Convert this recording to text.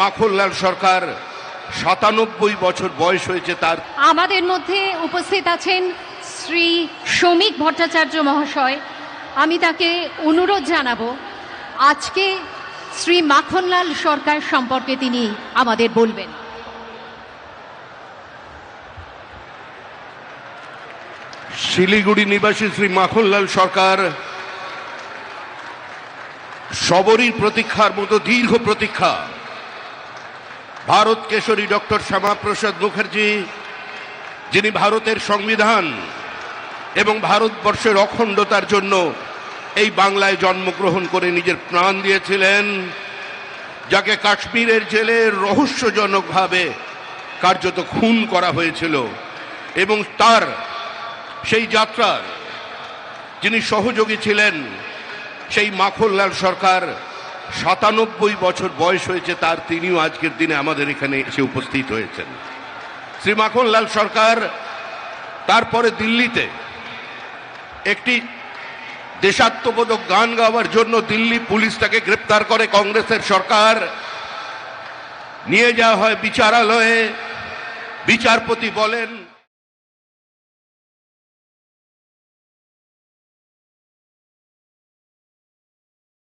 মাখনলাল সরকার ৯৭ বছর বয়স হয়েছে তার। আমাদের মধ্যে উপস্থিত আছেন শ্রী শ্রমিক ভট্টাচার্য মহাশয়। আমি তাকে অনুরোধ জানাবো আজকে শ্রী মাখনলাল সরকার সম্পর্কে তিনি আমাদের বলবেন। শিলিগুড়ি নিবাসী শ্রী মাখনলাল সরকার সবরই প্রতীক্ষার মতো দীর্ঘ প্রতীক্ষা। ভারত কেশরী ডক্টর শ্যামাপ্রসাদ মুখার্জি, যিনি ভারতের সংবিধান এবং ভারতবর্ষের অখণ্ডতার জন্য এই বাংলায় জন্মগ্রহণ করে নিজের প্রাণ দিয়েছিলেন, যাকে কাশ্মীরের জেলে রহস্যজনকভাবে কার্যত খুন করা হয়েছিল, এবং তার সেই যাত্রার যিনি সহযোগী ছিলেন, সেই মাখনলাল সরকার ৯৭ বছর বয়স হয়েছে তার, তিনিও আজকের দিনে আমাদের এখানে এসে উপস্থিত হয়েছেন। শ্রী মাখনলাল সরকার তারপরে দিল্লিতে একটি দেশাত্মবোধক গান গাওয়ার জন্য দিল্লি পুলিশ তাকে গ্রেপ্তার করে, কংগ্রেসের সরকার নিয়ে যাওয়া হয় বিচারালয়ে। বিচারপতি বলেন